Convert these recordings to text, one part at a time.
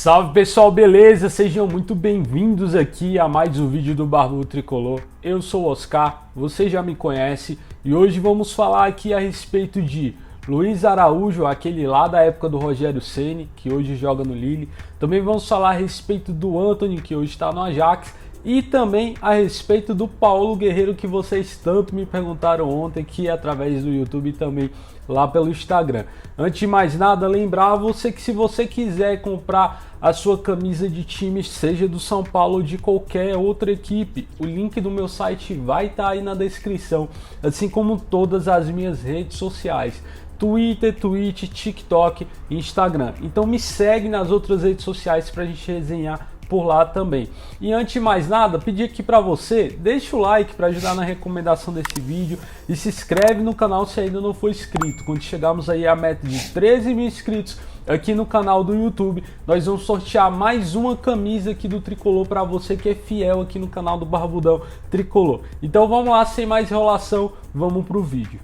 Salve pessoal, beleza? Sejam muito bem-vindos aqui a mais um vídeo do Barbudo Tricolor. Eu sou o Oscar, você já me conhece e hoje vamos falar aqui a respeito de Luiz Araújo, aquele lá da época do Rogério Ceni, que hoje joga no Lille. Também vamos falar a respeito do Antony, que hoje está no Ajax. E também a respeito do Paulo Guerreiro, que vocês tanto me perguntaram ontem, que é através do YouTube e também lá pelo Instagram. Antes de mais nada, lembrar você que se você quiser comprar a sua camisa de time, seja do São Paulo ou de qualquer outra equipe, o link do meu site vai estar aí na descrição, assim como todas as minhas redes sociais. Twitter, Twitch, TikTok, Instagram. Então me segue nas outras redes sociais para a gente resenhar por lá também. E antes de mais nada, pedir aqui para você, deixa o like para ajudar na recomendação desse vídeo e se inscreve no canal se ainda não for inscrito. Quando chegarmos aí à meta de 13 mil inscritos aqui no canal do YouTube, nós vamos sortear mais uma camisa aqui do Tricolor para você que é fiel aqui no canal do Barbudão Tricolor. Então vamos lá, sem mais enrolação, vamos pro vídeo.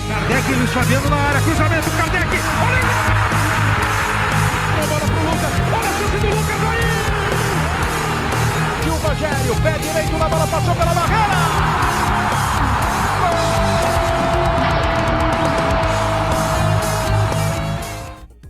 Kardec, Luiz Fabiano na área, cruzamento, Kardec, olha! A bola pro Lucas, olha a chute do Lucas aí! E o Rogério, pé direito na bola, passou pela barreira!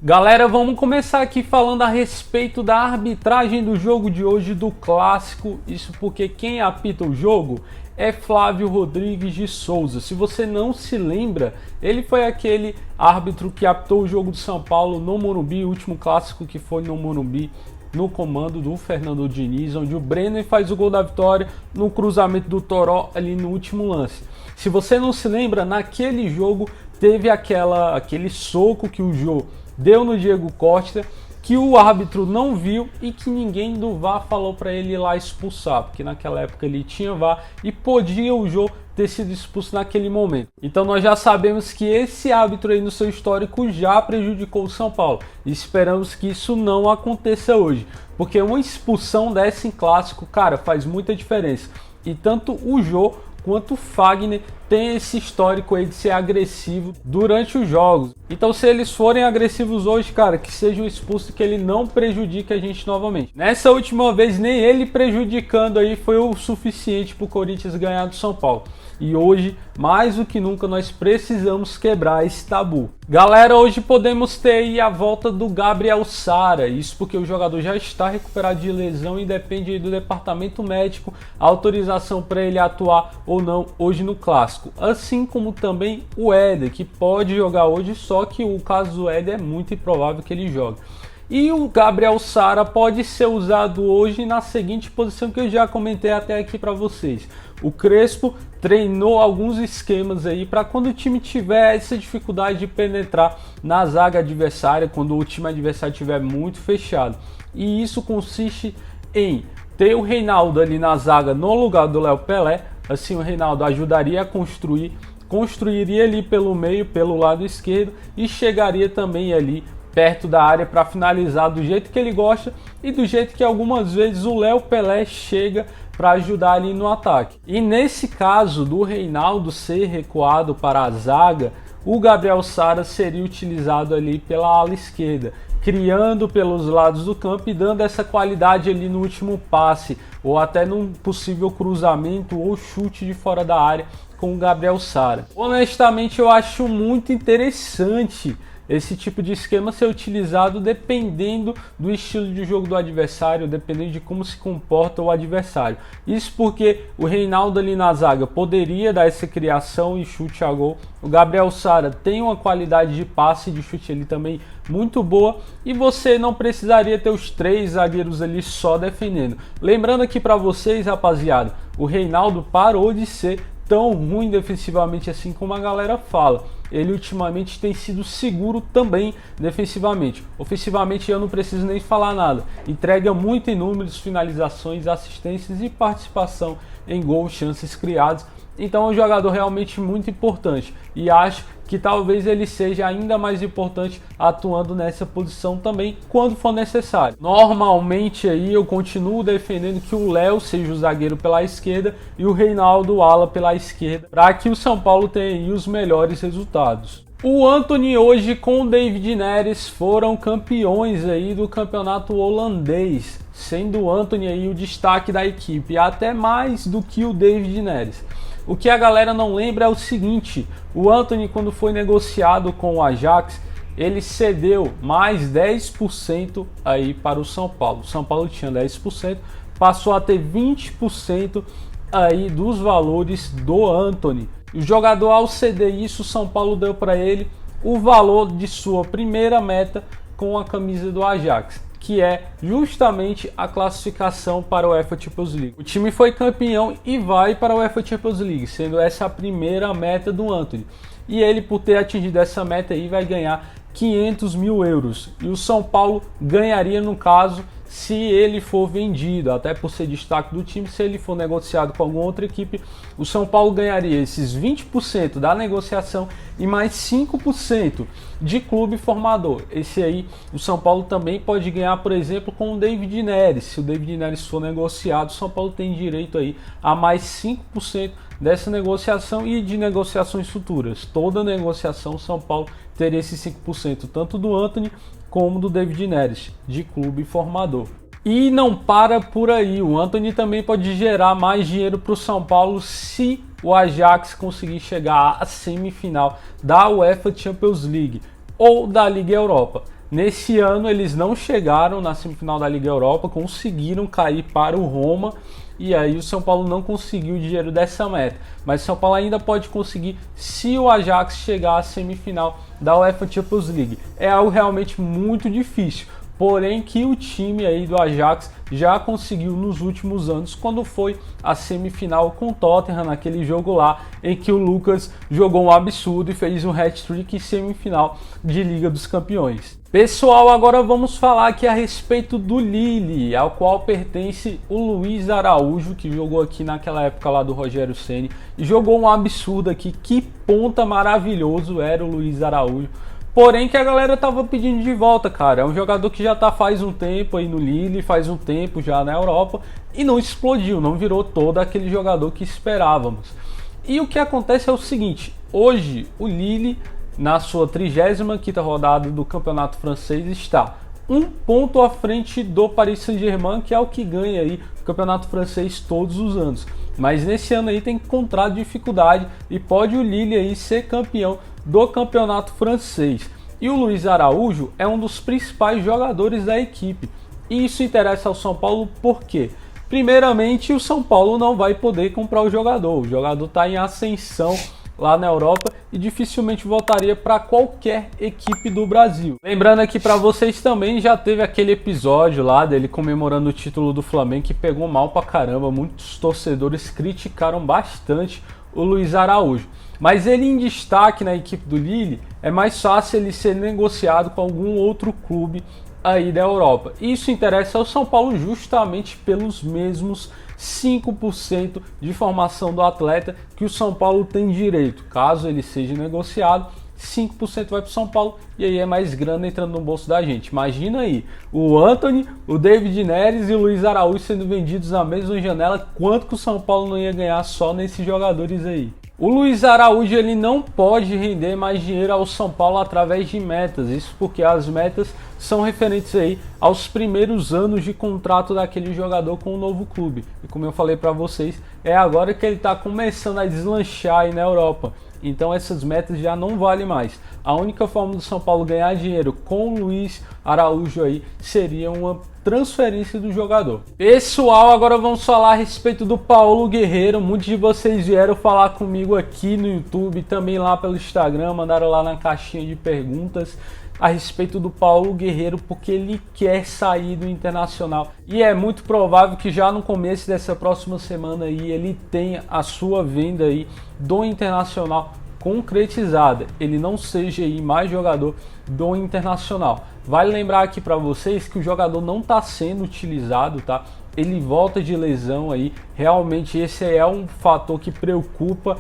Galera, vamos começar aqui falando a respeito da arbitragem do jogo de hoje, do Clássico. Isso porque quem apita o jogo é Flávio Rodrigues de Souza. Se você não se lembra, ele foi aquele árbitro que apitou o jogo do São Paulo no Morumbi, o último clássico que foi no Morumbi, no comando do Fernando Diniz, onde o Brenner faz o gol da vitória no cruzamento do Toró ali no último lance. Se você não se lembra, naquele jogo teve aquele soco que o Jô deu no Diego Costa, que o árbitro não viu e que ninguém do VAR falou para ele ir lá expulsar, porque naquela época ele tinha VAR e podia o Jô ter sido expulso naquele momento. Então nós já sabemos que esse árbitro aí no seu histórico já prejudicou o São Paulo e esperamos que isso não aconteça hoje, porque uma expulsão dessa em clássico, cara, faz muita diferença. E tanto o Jô quanto o Fagner tem esse histórico aí de ser agressivo durante os jogos. Então se eles forem agressivos hoje, cara, que sejam expulsos, que ele não prejudique a gente novamente. Nessa última vez, nem ele prejudicando aí foi o suficiente para o Corinthians ganhar do São Paulo. E hoje, mais do que nunca, nós precisamos quebrar esse tabu. Galera, hoje podemos ter aí a volta do Gabriel Sara. Isso porque o jogador já está recuperado de lesão e depende aí do departamento médico a autorização para ele atuar ou não hoje no Clássico. Assim como também o Éder, que pode jogar hoje, só que o caso do Éder é muito improvável que ele jogue. E o Gabriel Sara pode ser usado hoje na seguinte posição que eu já comentei até aqui para vocês. O Crespo treinou alguns esquemas aí para quando o time tiver essa dificuldade de penetrar na zaga adversária, quando o time adversário estiver muito fechado. E isso consiste em ter o Reinaldo ali na zaga no lugar do Léo Pelé. Assim o Reinaldo ajudaria a construiria ali pelo meio, pelo lado esquerdo e chegaria também ali perto da área para finalizar do jeito que ele gosta e do jeito que algumas vezes o Léo Pelé chega para ajudar ali no ataque. E nesse caso do Reinaldo ser recuado para a zaga, o Gabriel Sara seria utilizado ali pela ala esquerda, criando pelos lados do campo e dando essa qualidade ali no último passe ou até num possível cruzamento ou chute de fora da área com o Gabriel Sara. Honestamente, eu acho muito interessante esse tipo de esquema ser utilizado dependendo do estilo de jogo do adversário, dependendo de como se comporta o adversário. Isso porque o Reinaldo ali na zaga poderia dar essa criação e chute a gol. O Gabriel Sara tem uma qualidade de passe e de chute ali também muito boa e você não precisaria ter os três zagueiros ali só defendendo. Lembrando aqui para vocês, rapaziada, o Reinaldo parou de ser tão ruim defensivamente assim como a galera fala. Ele ultimamente tem sido seguro também defensivamente. Ofensivamente eu não preciso nem falar nada. Entrega muito em números, finalizações, assistências e participação em gols, chances criadas. Então é um jogador realmente muito importante e acho que talvez ele seja ainda mais importante atuando nessa posição também quando for necessário. Normalmente aí eu continuo defendendo que o Léo seja o zagueiro pela esquerda e o Reinaldo o ala pela esquerda, para que o São Paulo tenha aí os melhores resultados. O Antony hoje com o David Neres foram campeões aí do campeonato holandês, sendo o Antony aí o destaque da equipe, até mais do que o David Neres. O que a galera não lembra é o seguinte: o Antony, quando foi negociado com o Ajax, ele cedeu mais 10% aí para o São Paulo. O São Paulo tinha 10%, passou a ter 20% aí dos valores do Antony. O jogador, ao ceder isso, o São Paulo deu para ele o valor de sua primeira meta com a camisa do Ajax, que é justamente a classificação para o UEFA Champions League. O time foi campeão e vai para o UEFA Champions League, sendo essa a primeira meta do Antony. E ele, por ter atingido essa meta aí, vai ganhar 500 mil euros. E o São Paulo ganharia, no caso, se ele for vendido, até por ser destaque do time. Se ele for negociado com alguma outra equipe, o São Paulo ganharia esses 20% da negociação e mais 5% de clube formador. Esse aí, o São Paulo também pode ganhar, por exemplo, com o David Neres. Se o David Neres for negociado, o São Paulo tem direito aí a mais 5% dessa negociação e de negociações futuras. Toda negociação, o São Paulo teria esse 5%, tanto do Antony como do David Neres, de clube formador. E não para por aí, o Antony também pode gerar mais dinheiro para o São Paulo se o Ajax conseguir chegar à semifinal da UEFA Champions League ou da Liga Europa. Nesse ano eles não chegaram na semifinal da Liga Europa, conseguiram cair para o Roma, e aí o São Paulo não conseguiu o dinheiro dessa meta. Mas o São Paulo ainda pode conseguir se o Ajax chegar à semifinal da UEFA Champions League. É algo realmente muito difícil, porém que o time aí do Ajax já conseguiu nos últimos anos, quando foi a semifinal com o Tottenham, naquele jogo lá em que o Lucas jogou um absurdo e fez um hat-trick em semifinal de Liga dos Campeões. Pessoal, agora vamos falar aqui a respeito do Lille, ao qual pertence o Luiz Araújo, que jogou aqui naquela época lá do Rogério Ceni e jogou um absurdo aqui. Que ponta maravilhoso era o Luiz Araújo. Porém que a galera tava pedindo de volta, cara. É um jogador que já tá faz um tempo aí no Lille, faz um tempo já na Europa e não explodiu, não virou todo aquele jogador que esperávamos. E o que acontece é o seguinte: hoje o Lille, na sua 35ª rodada do campeonato francês, está um ponto à frente do Paris Saint-Germain, que é o que ganha aí o campeonato francês todos os anos. Mas nesse ano aí tem encontrado dificuldade e pode o Lille aí ser campeão do campeonato francês. E o Luiz Araújo é um dos principais jogadores da equipe. E isso interessa ao São Paulo por quê? Primeiramente, o São Paulo não vai poder comprar o jogador está em ascensão lá na Europa e dificilmente voltaria para qualquer equipe do Brasil. Lembrando aqui para vocês também, já teve aquele episódio lá dele comemorando o título do Flamengo que pegou mal pra caramba, muitos torcedores criticaram bastante o Luiz Araújo. Mas ele em destaque na equipe do Lille, é mais fácil ele ser negociado com algum outro clube aí da Europa. Isso interessa ao São Paulo justamente pelos mesmos 5% de formação do atleta que o São Paulo tem direito. Caso ele seja negociado, 5% vai para o São Paulo e aí é mais grana entrando no bolso da gente. Imagina aí, o Antony, o David Neres e o Luiz Araújo sendo vendidos na mesma janela, quanto que o São Paulo não ia ganhar só nesses jogadores aí. O Luiz Araújo ele não pode render mais dinheiro ao São Paulo através de metas, isso porque as metas são referentes aí aos primeiros anos de contrato daquele jogador com o novo clube. E como eu falei para vocês, é agora que ele está começando a deslanchar aí na Europa. Então essas metas já não valem mais. A única forma do São Paulo ganhar dinheiro com o Luiz Araújo aí seria uma transferência do jogador. Pessoal, agora vamos falar a respeito do Paulo Guerreiro. Muitos de vocês vieram falar comigo aqui no YouTube, também lá pelo Instagram, mandaram lá na caixinha de perguntas a respeito do Paulo Guerreiro, porque ele quer sair do Internacional. E é muito provável que já no começo dessa próxima semana aí ele tenha a sua venda aí do Internacional concretizada. Ele não seja aí mais jogador do Internacional. Vale lembrar aqui para vocês que o jogador não está sendo utilizado, tá? Ele volta de lesão aí. Realmente esse é um fator que preocupa,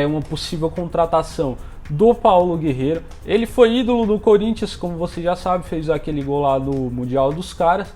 uma possível contratação do Paulo Guerreiro. Ele foi ídolo do Corinthians, como você já sabe, fez aquele gol lá do Mundial dos caras.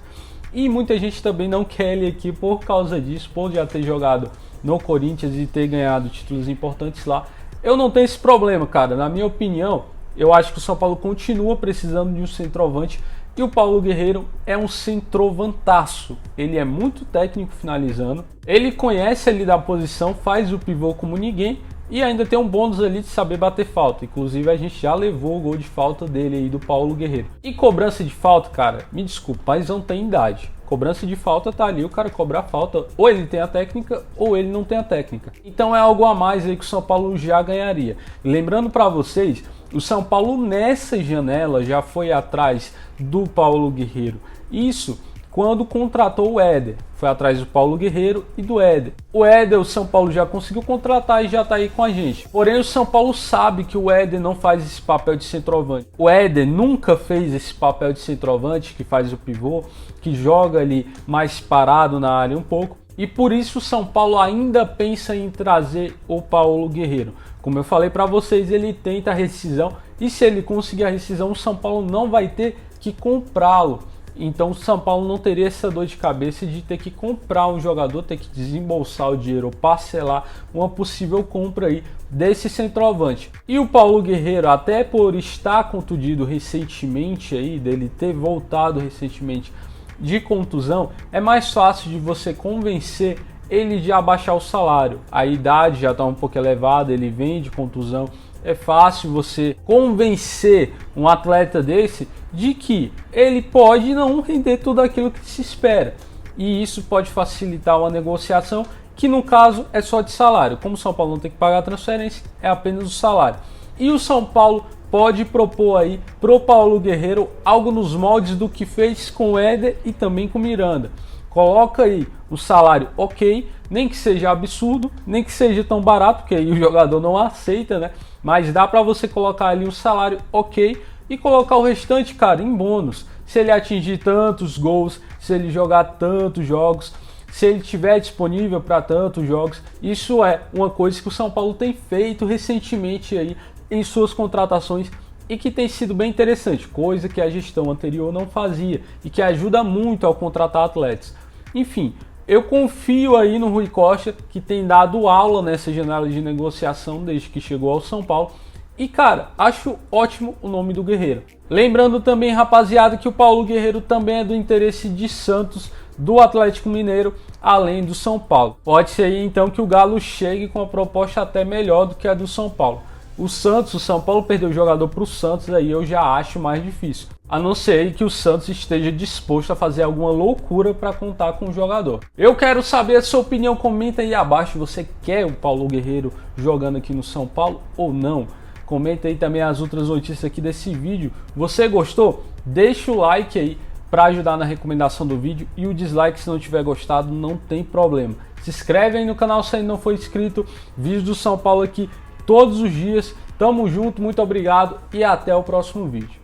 E muita gente também não quer ele aqui por causa disso, por já ter jogado no Corinthians e ter ganhado títulos importantes lá. Eu não tenho esse problema, cara. Na minha opinião, Eu acho que o São Paulo continua precisando de um centroavante e o Paulo Guerreiro é um centroavantaço. Ele é muito técnico finalizando, ele conhece ali da posição, faz o pivô como ninguém e ainda tem um bônus ali de saber bater falta. Inclusive a gente já levou o gol de falta dele aí, do Paulo Guerreiro. E cobrança de falta, cara, me desculpa, mas não tem idade. Cobrança de falta tá ali, o cara cobrar a falta, ou ele tem a técnica ou ele não tem a técnica. Então é algo a mais aí que o São Paulo já ganharia. Lembrando para vocês, o São Paulo nessa janela já foi atrás do Paulo Guerreiro. Isso quando contratou o Éder. Foi atrás do Paulo Guerreiro e do Éder. O Éder, o São Paulo já conseguiu contratar e já tá aí com a gente. Porém, o São Paulo sabe que o Éder não faz esse papel de centroavante. O Éder nunca fez esse papel de centroavante, que faz o pivô, que joga ali mais parado na área um pouco. E por isso o São Paulo ainda pensa em trazer o Paulo Guerreiro. Como eu falei para vocês, ele tenta a rescisão. E se ele conseguir a rescisão, o São Paulo não vai ter que comprá-lo. Então o São Paulo não teria essa dor de cabeça de ter que comprar um jogador, ter que desembolsar o dinheiro ou parcelar uma possível compra aí desse centroavante. E o Paulo Guerreiro, até por estar contundido recentemente aí, dele ter voltado recentemente de contusão, é mais fácil de você convencer ele de abaixar o salário. A idade já está um pouco elevada, ele vem de contusão. É fácil você convencer um atleta desse de que ele pode não render tudo aquilo que se espera. E isso pode facilitar uma negociação que no caso é só de salário. Como o São Paulo não tem que pagar a transferência, é apenas o salário. E o São Paulo pode propor aí pro Paulo Guerreiro algo nos moldes do que fez com o Éder e também com o Miranda. Coloca aí o salário ok, nem que seja absurdo, nem que seja tão barato, porque aí o jogador não aceita, né? Mas dá para você colocar ali um salário ok e colocar o restante, cara, em bônus. Se ele atingir tantos gols, se ele jogar tantos jogos, se ele estiver disponível para tantos jogos. Isso é uma coisa que o São Paulo tem feito recentemente aí em suas contratações e que tem sido bem interessante, coisa que a gestão anterior não fazia e que ajuda muito ao contratar atletas. Enfim, eu confio aí no Rui Costa, que tem dado aula nessa janela de negociação desde que chegou ao São Paulo. E cara, acho ótimo o nome do Guerreiro. Lembrando também, rapaziada, que o Paulo Guerreiro também é do interesse de Santos, do Atlético Mineiro, além do São Paulo. Pode ser aí então que o Galo chegue com uma proposta até melhor do que a do São Paulo. O São Paulo perdeu o jogador para o Santos, aí eu já acho mais difícil. A não ser que o Santos esteja disposto a fazer alguma loucura para contar com o jogador. Eu quero saber a sua opinião, comenta aí abaixo. Você quer o Paulo Guerreiro jogando aqui no São Paulo ou não? Comenta aí também as outras notícias aqui desse vídeo. Você gostou? Deixa o like aí para ajudar na recomendação do vídeo. E o dislike se não tiver gostado, não tem problema. Se inscreve aí no canal se ainda não for inscrito. Vídeos do São Paulo aqui todos os dias. Tamo junto, muito obrigado e até o próximo vídeo.